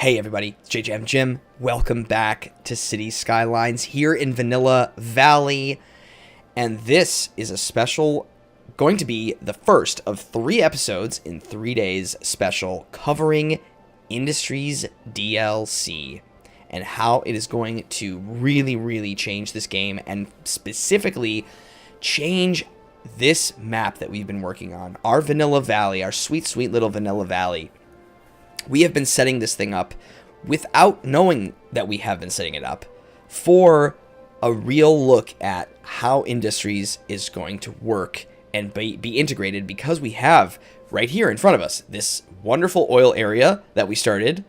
Hey everybody, it's JJamJim. Welcome back to City Skylines here in Vanilla Valley. And this is a special, going to be the first of 3 episodes in 3 days special covering Industries DLC and how it is going to really change this game and specifically change this map that we've been working on. Our Vanilla Valley, our sweet little Vanilla Valley. We have been setting this thing up without knowing that we have been setting it up for a real look at how Industries is going to work and be integrated, because we have right here in front of us this wonderful oil area that we started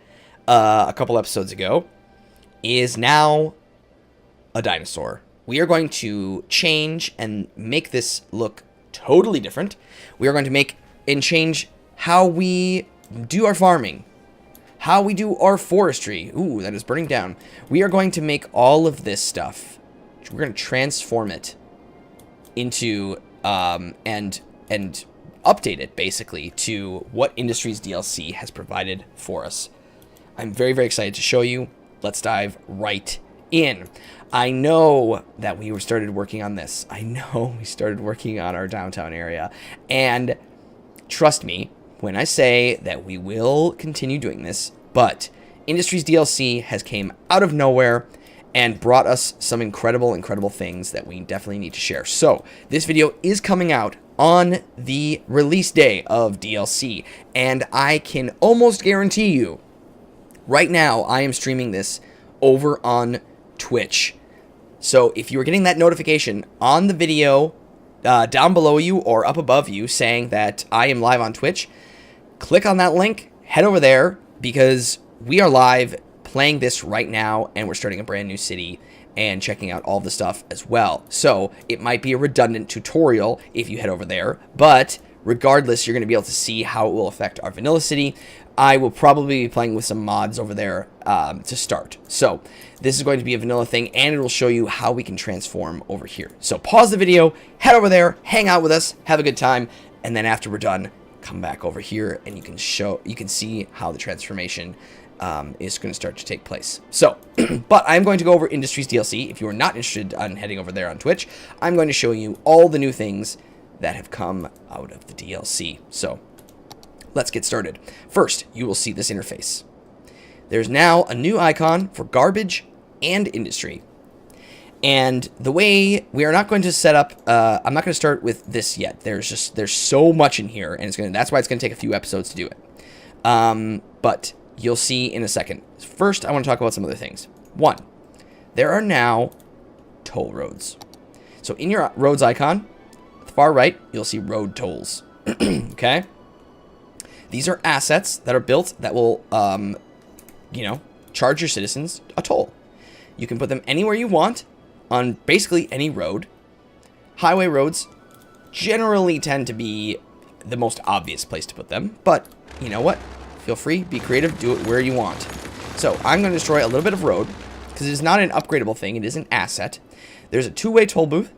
a couple episodes ago is now a dinosaur. We are going to change and make this look totally different. We are going to make and change how we do our farming, how we do our forestry. Ooh, that is burning down. We are going to make all of this stuff. We're going to transform it into and update it basically to what Industries DLC has provided for us. I'm very excited to show you. Let's dive right in. I know that we started working on this. I know we started working on our downtown area, and trust me when I say that we will continue doing this, but Industries DLC has came out of nowhere and brought us some incredible things that we definitely need to share. So this video is coming out on the release day of DLC, and I can almost guarantee you right now I am streaming this over on Twitch. So if you are getting that notification on the video down below you or up above you saying that I am live on Twitch, click on that link, head over there, because we are live playing this right now and we're starting a brand new city and checking out all the stuff as well. So it might be a redundant tutorial if you head over there, but regardless, you're going to be able to see how it will affect our vanilla city. I will probably be playing with some mods over there to start. So this is going to be a vanilla thing, and it will show you how we can transform over here. So pause the video, head over there, hang out with us, have a good time, and then after we're done, come back over here and you can see how the transformation is going to start to take place. So, but I'm going to go over Industries DLC. If you are not interested in heading over there on Twitch, I'm going to show you all the new things that have come out of the DLC. So let's get started. First, you will see this interface. There's now a new icon for garbage and industry. And the way we are not going to set up, I'm not going to start with this yet. There's so much in here, and that's why it's going to take a few episodes to do it. But you'll see in a second. First, I want to talk about some other things. 1, there are now toll roads. So in your roads icon, at the far right, you'll see road tolls. Okay? These are assets that are built that will, charge your citizens a toll. You can put them anywhere you want on basically any road. Highway roads generally tend to be the most obvious place to put them, but you know what? Feel free, be creative, do it where you want. So I'm going to destroy a little bit of road because it is not an upgradable thing, it is an asset. There's a 2-way toll booth,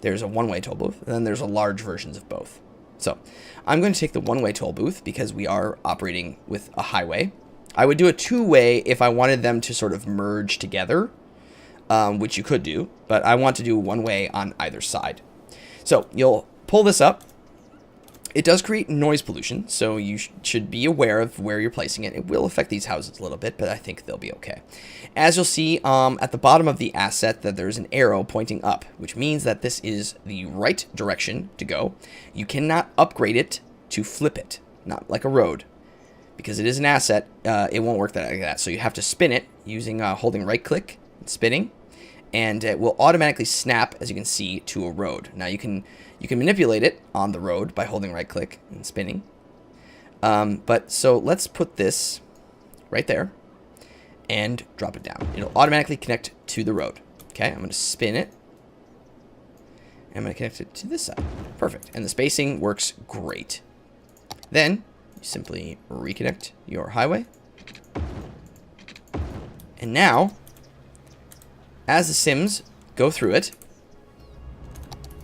there's a 1-way toll booth, and then there's a large versions of both. So I'm going to take the 1-way toll booth because we are operating with a highway. I would do a 2-way if I wanted them to sort of merge together, which you could do, but I want to do 1-way on either side. So you'll pull this up. It does create noise pollution, so you should be aware of where you're placing it. It will affect these houses a little bit, but I think they'll be okay. As you'll see at the bottom of the asset that there's an arrow pointing up, which means that this is the right direction to go. You cannot upgrade it to flip it, not like a road. Because it is an asset, it won't work like that. So you have to spin it using holding right click and spinning, and it will automatically snap, as you can see, to a road. Now you can manipulate it on the road by holding right click and spinning. But so let's put this right there and drop it down. It'll automatically connect to the road. Okay, I'm going to spin it. And I'm going to connect it to this side. Perfect. And the spacing works great. Then you simply reconnect your highway. And now, as the Sims go through it,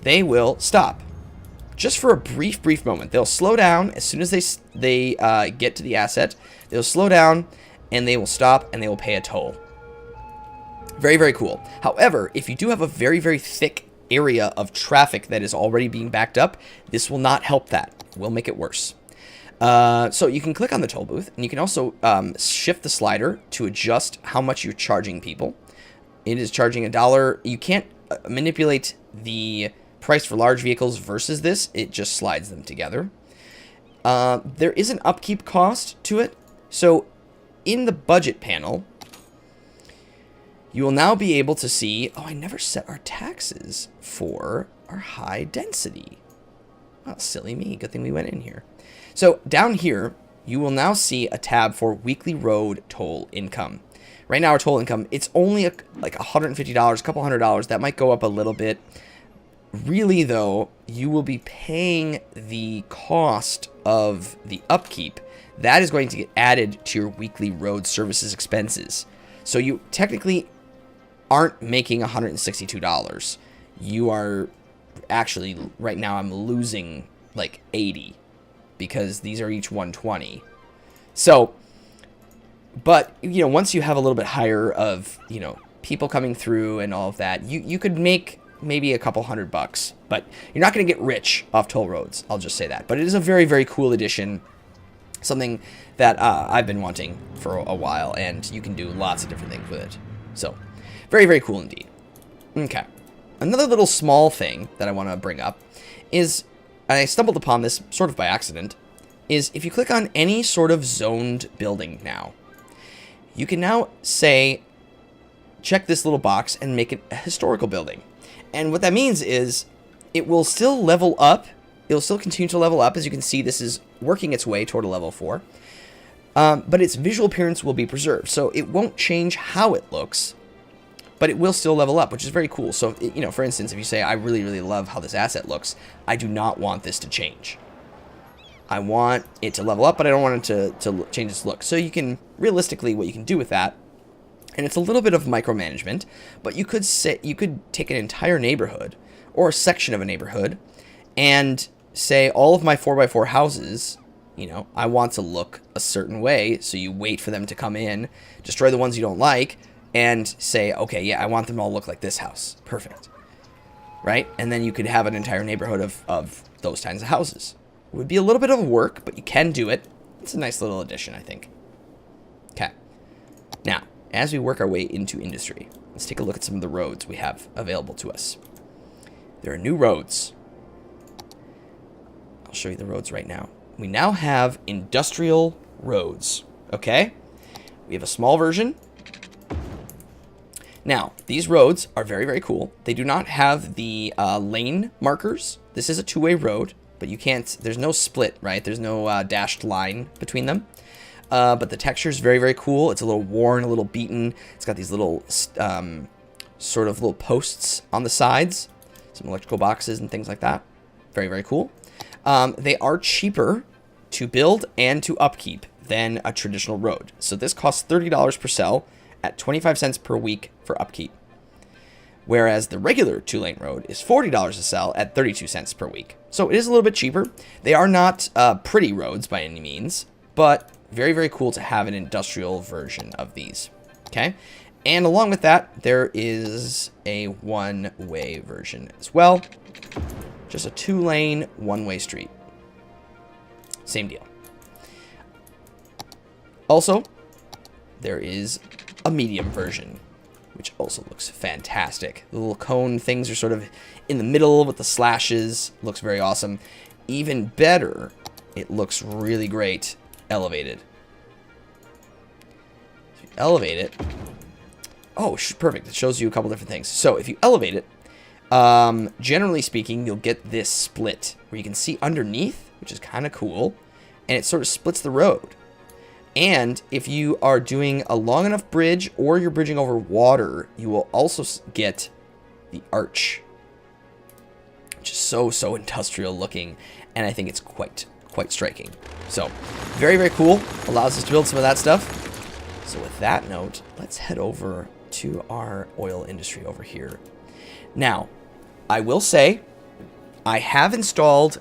they will stop. Just for a brief moment. They'll slow down as soon as they get to the asset. They'll slow down, and they will stop and they will pay a toll. Very, very cool. However, if you do have a very, very thick area of traffic that is already being backed up, this will not help that. It will make it worse. So you can click on the toll booth, and you can also shift the slider to adjust how much you're charging people. It is charging $1. You can't manipulate the price for large vehicles versus this. It just slides them together. There is an upkeep cost to it. So in the budget panel, you will now be able to see, oh, I never set our taxes for our high density. Oh, silly me. Good thing we went in here. So down here, you will now see a tab for weekly road toll income. Right now, our toll income, it's only like $150, a couple $100. That might go up a little bit. Really, though, you will be paying the cost of the upkeep. That is going to get added to your weekly road services expenses. So you technically aren't making $162. You are actually, right now, I'm losing like 80 because these are each 120. So, but, you know, once you have a little bit higher of, you know, people coming through and all of that, you could make maybe a couple $100, but you're not going to get rich off toll roads. I'll just say that. But it is a very, very cool addition. Something that I've been wanting for a while, and you can do lots of different things with it. So, very, very cool indeed. Okay. Another little small thing that I want to bring up is, and I stumbled upon this sort of by accident, is if you click on any sort of zoned building now, you can now say, check this little box and make it a historical building. And what that means is it will still level up. It'll still continue to level up. As you can see, this is working its way toward a level 4. But its visual appearance will be preserved. So it won't change how it looks, but it will still level up, which is very cool. So, you know, for instance, if you say, I really, really love how this asset looks, I do not want this to change. I want it to level up, but I don't want it to change its look. So you can, realistically, what you can do with that, and it's a little bit of micromanagement, but you could take an entire neighborhood or a section of a neighborhood and say all of my 4x4 houses, you know, I want to look a certain way. So you wait for them to come in, destroy the ones you don't like, and say, okay, yeah, I want them all to look like this house. Perfect. Right? And then you could have an entire neighborhood of those kinds of houses. It would be a little bit of work, but you can do it. It's a nice little addition, I think. Okay. Now, as we work our way into industry, let's take a look at some of the roads we have available to us. There are new roads. I'll show you the roads right now. We now have industrial roads, okay? We have a small version. Now, these roads are very, very cool. They do not have the lane markers. This is a two-way road, but you can't, there's no split, right? There's no dashed line between them. But the texture is very, very cool. It's a little worn, a little beaten. It's got these little sort of little posts on the sides, some electrical boxes and things like that. Very, very cool. They are cheaper to build and to upkeep than a traditional road. So this costs $30 per cell at 25 cents per week for upkeep. Whereas the regular 2-lane road is $40 a cell at 32 cents per week. So it is a little bit cheaper. They are not pretty roads by any means, but very, very cool to have an industrial version of these. Okay. And along with that, there is a one-way version as well. Just a 2-lane, one-way street. Same deal. Also, there is a medium version, which also looks fantastic. The little cone things are sort of in the middle with the slashes. Looks very awesome. Even better, it looks really great elevated. If you elevate it, oh, perfect. It shows you a couple different things. So if you elevate it, generally speaking, you'll get this split where you can see underneath, which is kind of cool, and it sort of splits the road. And if you are doing a long enough bridge or you're bridging over water, you will also get the arch, which is so industrial looking, and I think it's quite striking. So very, very cool. Allows us to build some of that stuff. So with that note, let's head over to our oil industry over here. Now, I will say I have installed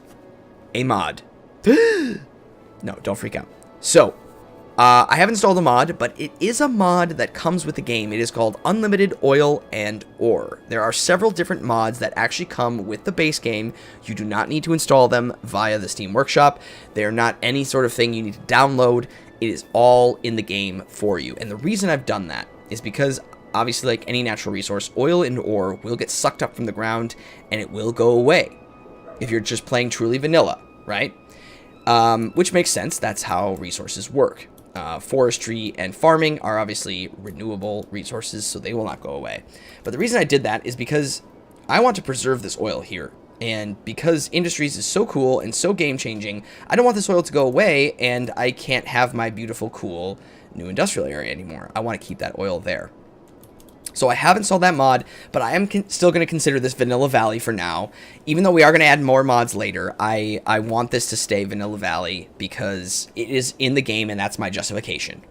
a mod. No, don't freak out. So I have installed a mod, but it is a mod that comes with the game. It is called Unlimited Oil and Ore. There are several different mods that actually come with the base game. You do not need to install them via the Steam Workshop. They are not any sort of thing you need to download. It is all in the game for you. And the reason I've done that is because, obviously, like any natural resource, oil and ore will get sucked up from the ground, and it will go away if you're just playing truly vanilla, right? Which makes sense. That's how resources work. Forestry and farming are obviously renewable resources, so they will not go away. But the reason I did that is because I want to preserve this oil here. And because Industries is so cool and so game-changing, I don't want this oil to go away, and I can't have my beautiful, cool new industrial area anymore. I want to keep that oil there. So I have installed that mod, but I am still going to consider this Vanilla Valley for now. Even though we are going to add more mods later, I want this to stay Vanilla Valley because it is in the game and that's my justification.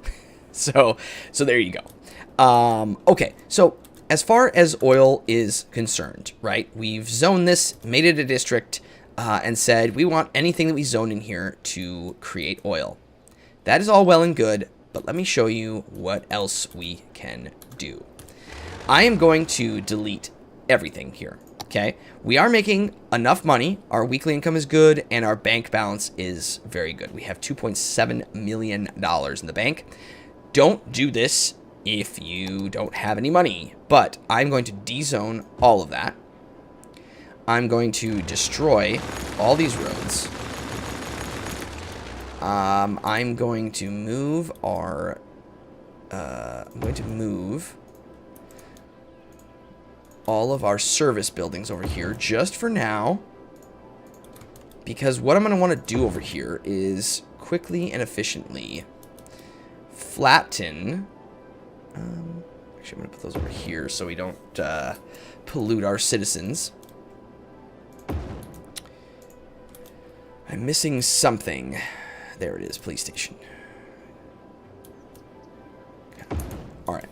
So there you go. Okay, so as far as oil is concerned, right, we've zoned this, made it a district, and said we want anything that we zone in here to create oil. That is all well and good, but let me show you what else we can do. I am going to delete everything here, okay? We are making enough money. Our weekly income is good, and our bank balance is very good. We have $2.7 million in the bank. Don't do this if you don't have any money, but I'm going to dezone all of that. I'm going to destroy all these roads. I'm going to move our... I'm going to move all of our service buildings over here just for now, because what I'm going to want to do over here is quickly and efficiently flatten. Actually, I'm going to put those over here so we don't pollute our citizens. I'm missing something. There it is, police station. Okay. All right.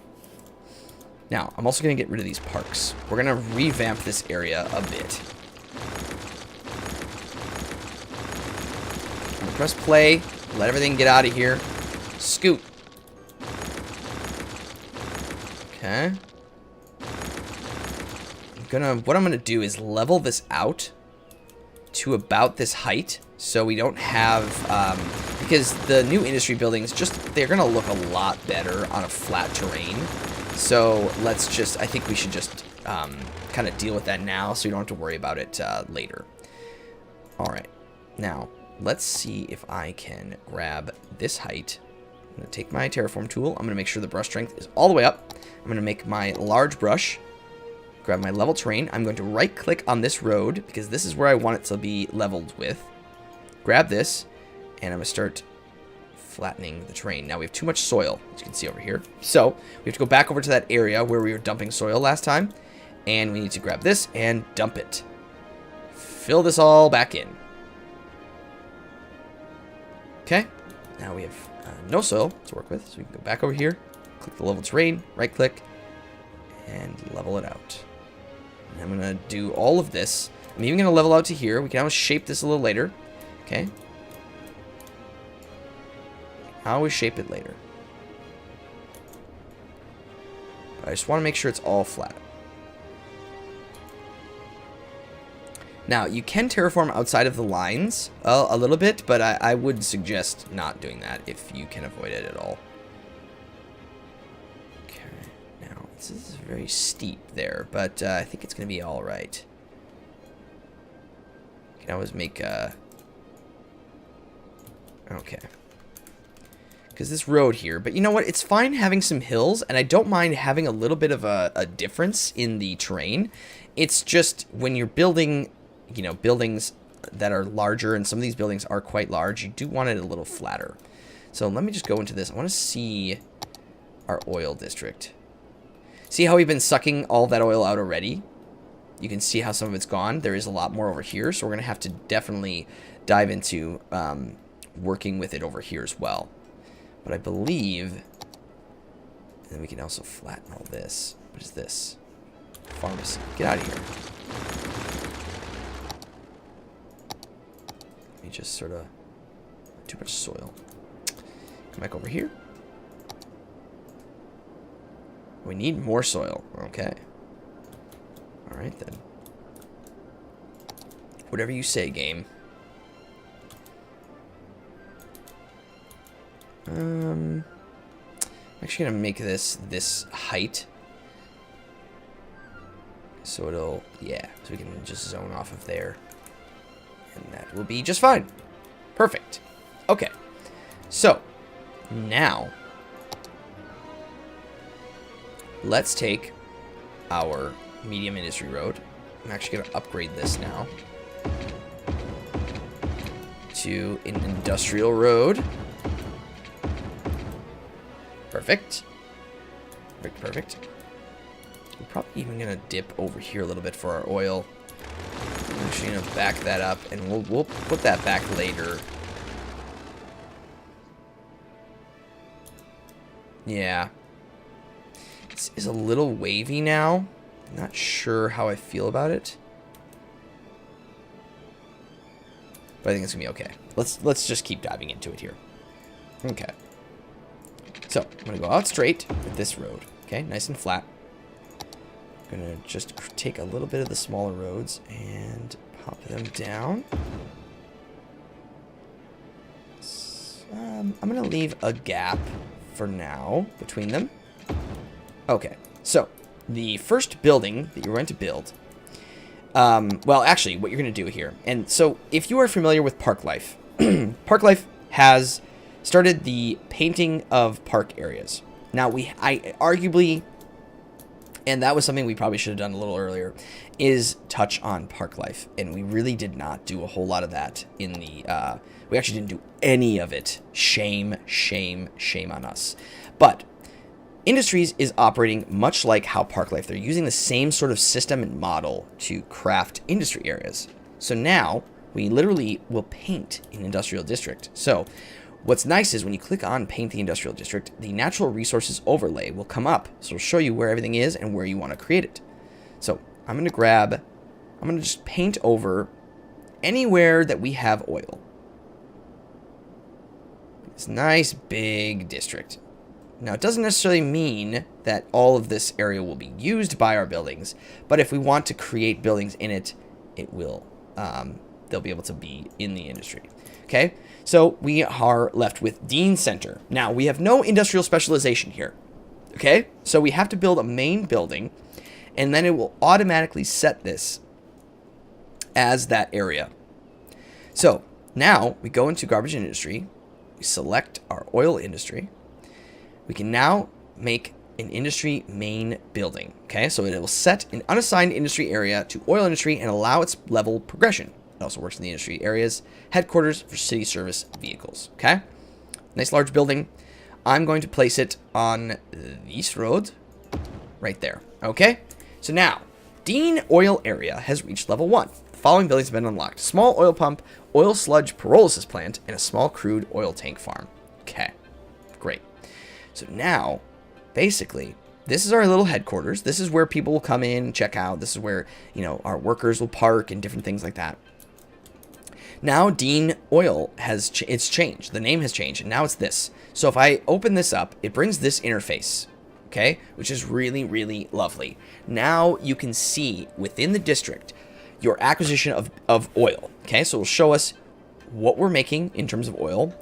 Now, I'm also going to get rid of these parks. We're going to revamp this area a bit. I'm going to press play, let everything get out of here. Scoot. Okay. What I'm going to do is level this out to about this height, so we don't have, because the new industry buildings, they're going to look a lot better on a flat terrain. So let's just, I think we should just kind of deal with that now so you don't have to worry about it later. All right, now let's see if I can grab this height. I'm going to take my terraform tool. I'm going to make sure the brush strength is all the way up. I'm going to make my large brush, grab my level terrain. I'm going to right click on this road because this is where I want it to be leveled with. Grab this, and I'm going to start flattening the terrain. Now we have too much soil, as you can see over here. So we have to go back over to that area where we were dumping soil last time, and we need to grab this and dump it. Fill this all back in. Okay, now we have no soil to work with, so we can go back over here, click the level terrain, right click, and level it out. And I'm gonna do all of this. I'm even gonna level out to here. We can always shape this a little later. Okay. I always shape it later. But I just want to make sure it's all flat. Now, you can terraform outside of the lines a little bit, but I would suggest not doing that if you can avoid it at all. Okay, now, this is very steep there, but I think it's going to be all right. You can always make... Okay. Because this road here, but you know what, it's fine having some hills, and I don't mind having a little bit of a difference in the terrain. It's just when you're building, you know, buildings that are larger, and some of these buildings are quite large, you do want it a little flatter. So let me just go into this. I want to see our oil district. See how we've been sucking all that oil out already? You can see how some of it's gone. There is a lot more over here, so we're going to have to definitely dive into working with it over here as well. But I believe, and then we can also flatten all this. What is this? Pharmacy. Get out of here. Let me just sort of, too much soil. Come back over here. We need more soil. Okay. All right, then. Whatever you say, game. I'm actually going to make this height. So it'll, yeah, so we can just zone off of there. And that will be just fine. Perfect. Okay. So, now, let's take our medium industry road. I'm actually going to upgrade this now to an industrial road. Perfect. Perfect, perfect. We're probably even going to dip over here a little bit for our oil. I'm actually going to back that up, and we'll put that back later. Yeah. This is a little wavy now. Not sure how I feel about it. But I think it's going to be okay. Let's just keep diving into it here. Okay. So, I'm going to go out straight with this road. Okay, nice and flat. I'm going to just take a little bit of the smaller roads and pop them down. I'm going to leave a gap for now between them. Okay, so the first building that you're going to build, well, actually, what you're going to do here, and so if you are familiar with Park Life, Park Life has started the painting of park areas. Now, I arguably, and that was something we probably should have done a little earlier, is touch on Park Life, and we really did not do a whole lot of that in the, we actually didn't do any of it. Shame, shame, shame on us. But Industries is operating much like how Park Life. They're using the same sort of system and model to craft industry areas. So now we literally will paint an industrial district. So what's nice is when you click on Paint the Industrial District, the Natural Resources overlay will come up. So it'll show you where everything is and where you want to create it. So I'm going to just paint over anywhere that we have oil. It's a nice big district. Now, it doesn't necessarily mean that all of this area will be used by our buildings, but if we want to create buildings in it, it will. They'll be able to be in the industry. Okay, so we are left with Dean Center. Now, we have no industrial specialization here. Okay, so we have to build a main building, and then it will automatically set this as that area. So now we go into garbage industry, we select our oil industry. We can now make an industry main building. Okay, so it will set an unassigned industry area to oil industry and allow its level progression. It also works in the industry areas, headquarters for city service vehicles. Okay, nice large building. I'm going to place it on this road right there. Okay, so now Dean Oil Area has reached level 1. The following buildings have been unlocked: small oil pump, oil sludge pyrolysis plant, and a small crude oil tank farm. Okay, great. So now, basically, this is our little headquarters. This is where people will come in and check out. This is where, our workers will park and different things like that. Now, Dean Oil it's changed. The name has changed, and now it's this. So if I open this up, it brings this interface, okay, which is really, really lovely. Now you can see within the district your acquisition of oil, okay? So it'll show us what we're making in terms of oil,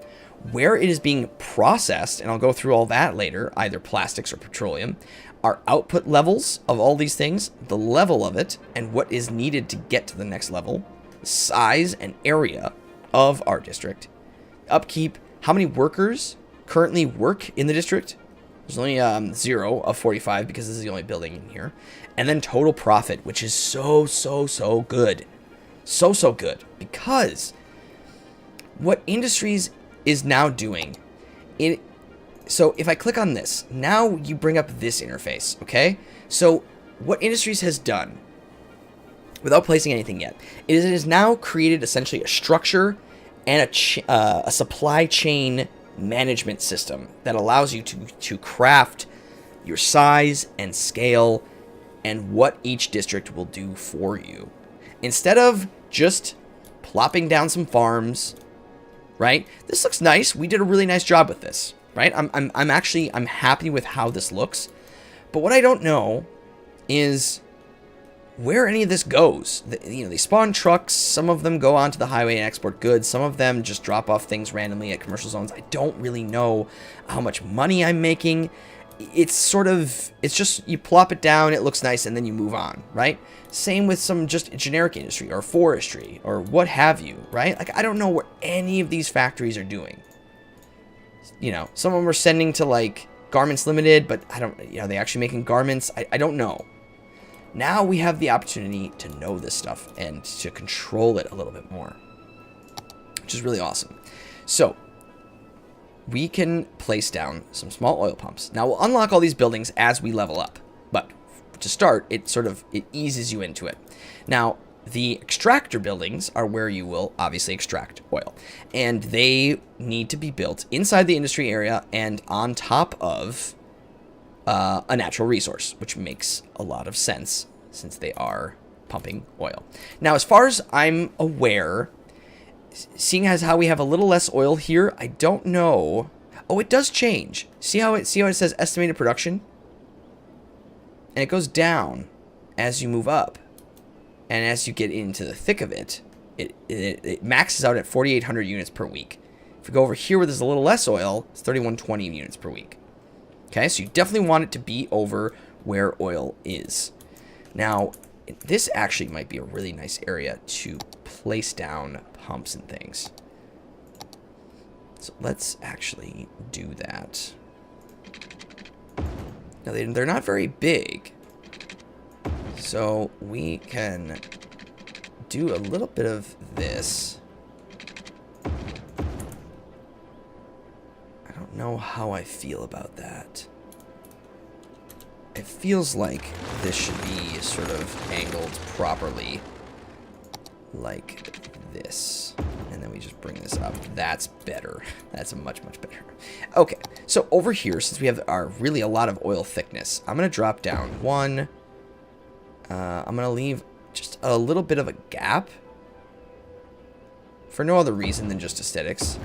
where it is being processed, and I'll go through all that later, either plastics or petroleum, our output levels of all these things, the level of it, and what is needed to get to the next level, size and area of our district, upkeep, how many workers currently work in the district. There's only 0 of 45 because this is the only building in here. And then total profit, which is so good. So good. Because what Industries is now doing, so if I click on this, now you bring up this interface, okay? So what Industries has done, without placing anything yet, is it has now created essentially a structure and a supply chain management system that allows you to craft your size and scale and what each district will do for you. Instead of just plopping down some farms, right? This looks nice. We did a really nice job with this. right? I'm happy with how this looks. But what I don't know is where any of this goes. They spawn trucks. Some of them go onto the highway and export goods. Some of them just drop off things randomly at commercial zones. I don't really know how much money I'm making. It's just you plop it down, it looks nice, and then you move on, right? Same with some just generic industry or forestry or what have you, right? Like, I don't know what any of these factories are doing. Some of them are sending to, like, Garments Limited, but I don't, are they actually making garments? I don't know. Now we have the opportunity to know this stuff and to control it a little bit more, which is really awesome. So we can place down some small oil pumps. Now we'll unlock all these buildings as we level up, but to start, it eases you into it. Now, the extractor buildings are where you will obviously extract oil, and they need to be built inside the industry area and on top of a natural resource, which makes a lot of sense since they are pumping oil. Now, as far as I'm aware, seeing as how we have a little less oil here, I don't know. Oh, it does change. See how it says estimated production? And it goes down as you move up. And as you get into the thick of it, it maxes out at 4,800 units per week. If we go over here where there's a little less oil, it's 3,120 units per week. Okay, so you definitely want it to be over where oil is. Now, this actually might be a really nice area to place down pumps and things. So let's actually do that. Now, they're not very big. So we can do a little bit of this. I don't know how I feel about that. It feels like this should be sort of angled properly, like this. And then we just bring this up. That's better. That's much, much better. Okay, so over here, since we have really a lot of oil thickness, I'm going to drop down one. I'm going to leave just a little bit of a gap for no other reason than just aesthetics.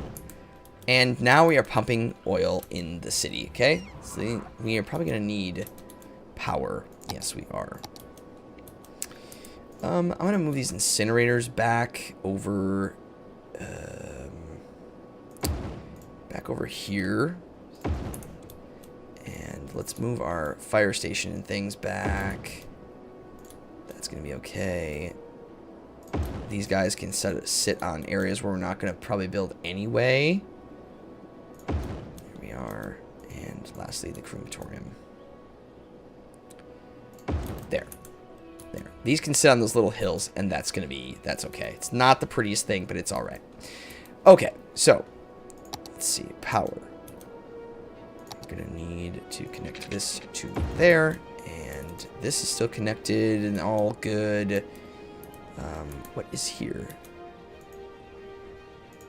And now we are pumping oil in the city, okay? So we are probably going to need power. Yes, we are. I'm going to move these incinerators back over here. And let's move our fire station and things back. That's going to be okay. These guys can sit on areas where we're not going to probably build anyway. There we are. And lastly, the crematorium. There. These can sit on those little hills, and that's okay. It's not the prettiest thing, but it's all right. Okay, so let's see. Power. I'm going to need to connect this to there, and this is still connected and all good. What is here?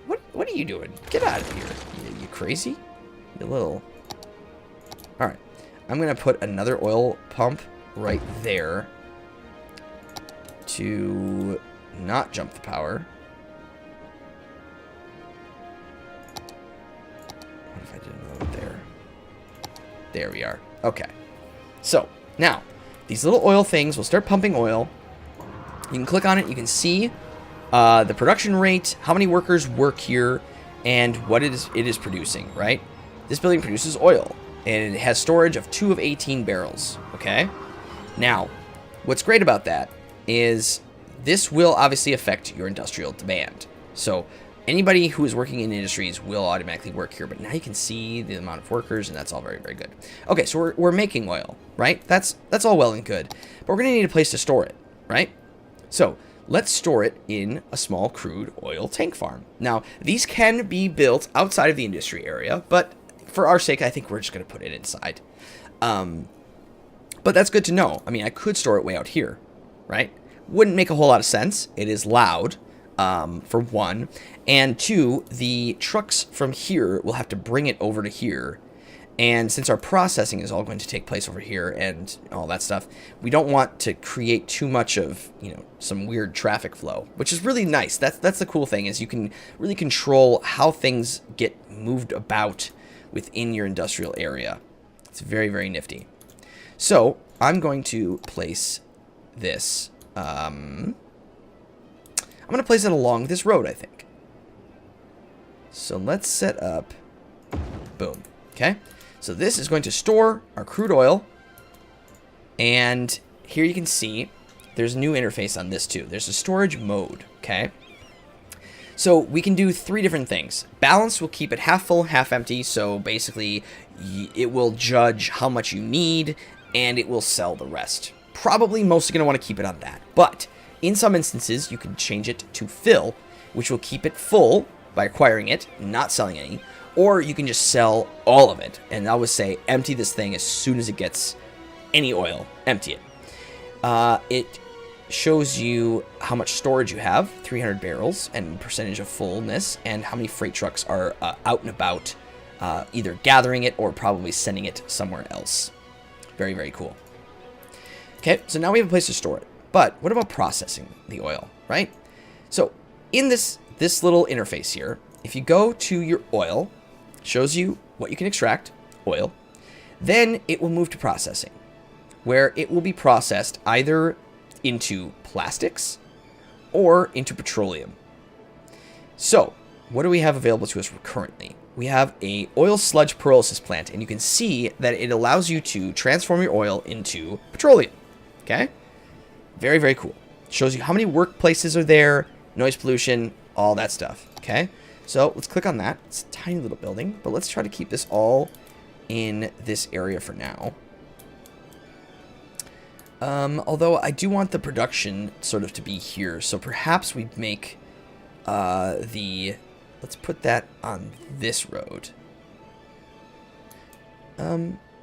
What are you doing? Get out of here. You crazy? You little... Alright. I'm going to put another oil pump right there to not jump the power. What if I did another one there? There we are. Okay. So, now, these little oil things will start pumping oil. You can click on it. You can see the production rate, how many workers work here, and what it is producing, right? This building produces oil, and it has storage of 2 of 18 barrels, okay? Now, what's great about that is this will obviously affect your industrial demand. So anybody who is working in industries will automatically work here, but now you can see the amount of workers, and that's all very, very good. Okay, so we're making oil, right? That's all well and good, but we're going to need a place to store it, right? So let's store it in a small crude oil tank farm. Now, these can be built outside of the industry area, but for our sake, I think we're just going to put it inside. But that's good to know. I mean, I could store it way out here, right? Wouldn't make a whole lot of sense. It is loud, for one. And two, the trucks from here will have to bring it over to here. And since our processing is all going to take place over here and all that stuff, we don't want to create too much of, some weird traffic flow, which is really nice. That's the cool thing, is you can really control how things get moved about. within your industrial area. It's very, very nifty. So I'm going to place this. I'm going to place it along this road, I think. So let's set up. Boom. Okay. So this is going to store our crude oil. And here you can see there's a new interface on this too. There's a storage mode. Okay. So we can do 3 different things. Balance will keep it half full, half empty. So basically it will judge how much you need and it will sell the rest. Probably mostly going to want to keep it on that. But in some instances, you can change it to fill, which will keep it full by acquiring it, not selling any. Or you can just sell all of it. And I would say empty this thing as soon as it gets any oil. Empty it. It shows you how much storage you have, 300 barrels, and percentage of fullness, and how many freight trucks are out and about, either gathering it or probably sending it somewhere else. Very, very cool. Okay, so now we have a place to store it. But what about processing the oil, right? So in this little interface here, if you go to your oil, it shows you what you can extract, oil. Then it will move to processing, where it will be processed either into plastics or into petroleum. So what do we have available to us currently? We have a oil sludge pyrolysis plant, and you can see that it allows you to transform your oil into petroleum. Okay? Very, very cool. It shows you how many workplaces are there, noise pollution, all that stuff. Okay? So let's click on that. It's a tiny little building, but let's try to keep this all in this area for now. Although I do want the production sort of to be here, so perhaps we make let's put that on this road.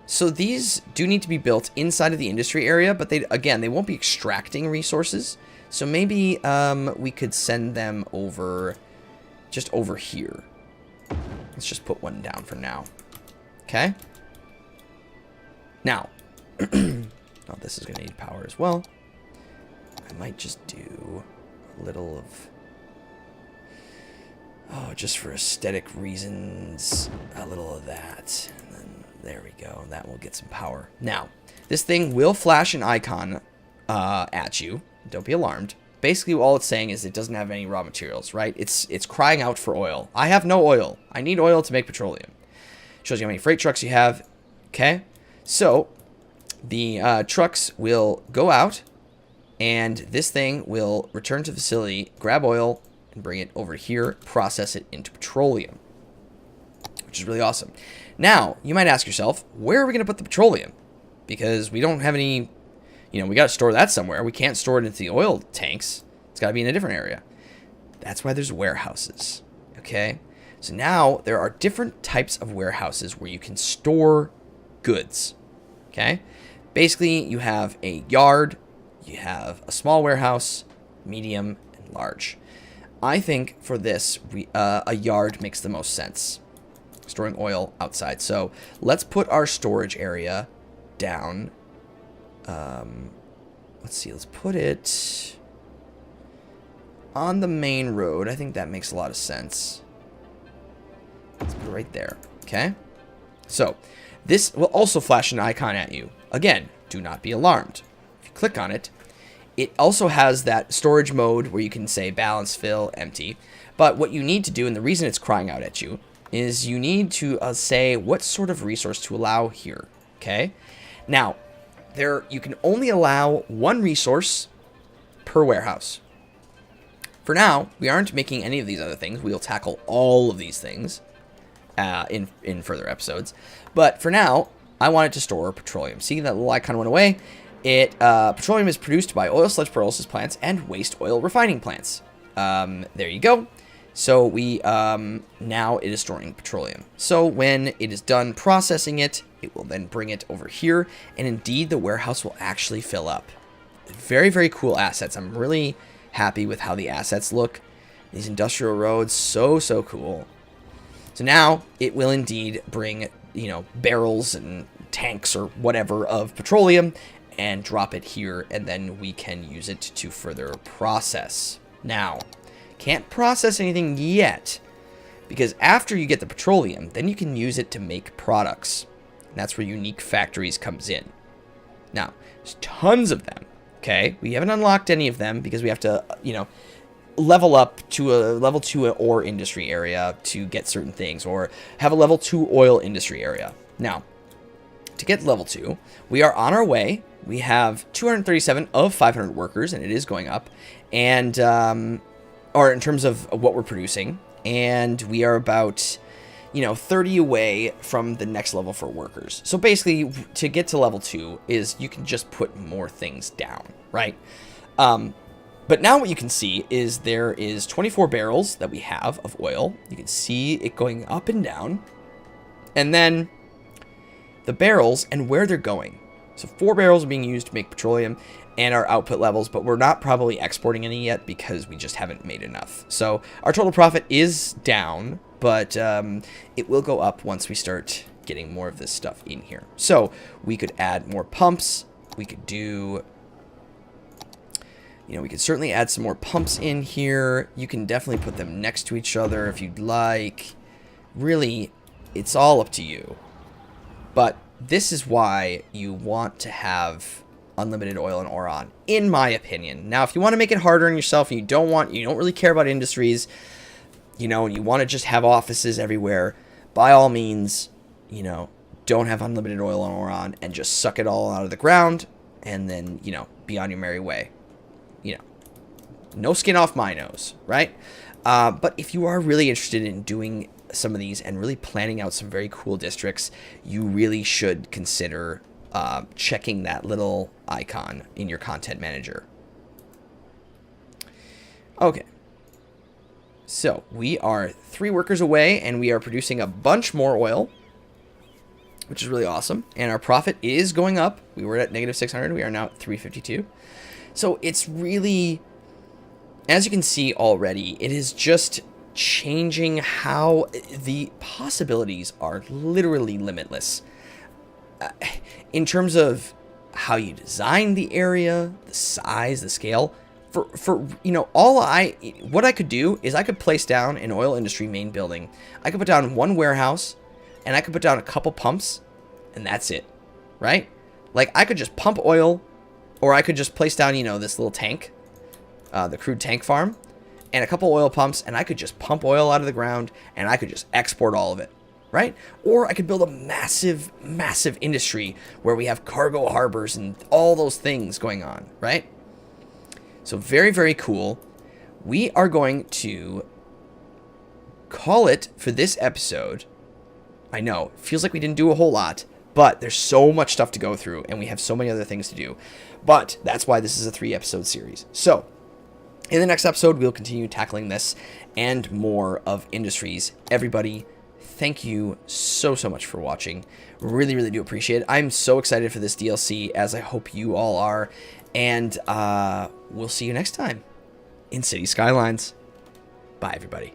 So these do need to be built inside of the industry area, but they won't be extracting resources. So maybe we could send them over, just over here. Let's just put one down for now. Okay. Now, oh, this is going to need power as well. I might just do a little of, oh, just for aesthetic reasons, a little of that. And then there we go. That will get some power. Now, this thing will flash an icon at you. Don't be alarmed. Basically, all it's saying is it doesn't have any raw materials, right? It's crying out for oil. I have no oil. I need oil to make petroleum. Shows you how many freight trucks you have. Okay, so the trucks will go out, and this thing will return to the facility, grab oil, and bring it over here, process it into petroleum, which is really awesome. Now, you might ask yourself, where are we going to put the petroleum? Because we don't have any, we got to store that somewhere. We can't store it into the oil tanks. It's got to be in a different area. That's why there's warehouses, okay? So now there are different types of warehouses where you can store goods, okay? Basically, you have a yard, you have a small warehouse, medium, and large. I think for this, a yard makes the most sense. Storing oil outside. So let's put our storage area down. Let's see, let's put it on the main road. I think that makes a lot of sense. Let's put it right there. Okay. So this will also flash an icon at you. Again, do not be alarmed. If you click on it, it also has that storage mode where you can say balance, fill, empty. But what you need to do, and the reason it's crying out at you, is you need to say what sort of resource to allow here. Okay. Now, you can only allow one resource per warehouse. For now, we aren't making any of these other things. We'll tackle all of these things in further episodes. But for now, I want it to store petroleum. See, that little icon went away. Petroleum is produced by oil sludge pyrolysis plants and waste oil refining plants. There you go. So now it is storing petroleum. So when it is done processing it, it will then bring it over here. And indeed, the warehouse will actually fill up. Very, very cool assets. I'm really happy with how the assets look. These industrial roads, so cool. So now it will indeed bring, barrels and tanks or whatever of petroleum and drop it here, and then we can use it to further process. Now, can't process anything yet Because after you get the petroleum, then you can use it to make products. And that's where unique factories comes in. Now, there's tons of them, okay? We haven't unlocked any of them because we have to, level up to a level 2 ore industry area to get certain things, or have a level 2 oil industry area. Now, to get level 2, we are on our way. We have 237 of 500 workers, and it is going up. And, or in terms of what we're producing, and we are about, 30 away from the next level for workers. So basically, to get to level 2 is you can just put more things down, right? But now what you can see is there is 24 barrels that we have of oil. You can see it going up and down. And then the barrels and where they're going. So 4 barrels are being used to make petroleum and our output levels, but we're not probably exporting any yet because we just haven't made enough. So our total profit is down, but it will go up once we start getting more of this stuff in here. So we could add more pumps. We could do... we could certainly add some more pumps in here. You can definitely put them next to each other if you'd like. Really, it's all up to you. But this is why you want to have unlimited oil and ore on, in my opinion. Now, if you want to make it harder on yourself and you don't really care about industries, and you want to just have offices everywhere, by all means, don't have unlimited oil and ore on and just suck it all out of the ground and then, be on your merry way. No skin off my nose, right? But if you are really interested in doing some of these and really planning out some very cool districts, you really should consider checking that little icon in your content manager. Okay. So we are 3 workers away and we are producing a bunch more oil, which is really awesome. And our profit is going up. We were at negative 600. We are now at 352. So it's really... As you can see already, it is just changing how the possibilities are literally limitless. In terms of how you design the area, the size, the scale, what I could do is I could place down an oil industry main building. I could put down 1 warehouse, and I could put down a couple pumps, and that's it, right? Like, I could just pump oil, or I could just place down, this little tank. The crude tank farm, and a couple oil pumps, and I could just pump oil out of the ground, and I could just export all of it, right? Or I could build a massive, massive industry where we have cargo harbors and all those things going on, right? So very, very cool. We are going to call it for this episode. I know, it feels like we didn't do a whole lot, but there's so much stuff to go through, and we have so many other things to do. But that's why this is a 3-episode series. So, in the next episode, we'll continue tackling this and more of industries. Everybody, thank you so much for watching. Really, really do appreciate it. I'm so excited for this DLC, as I hope you all are. And we'll see you next time in City Skylines. Bye, everybody.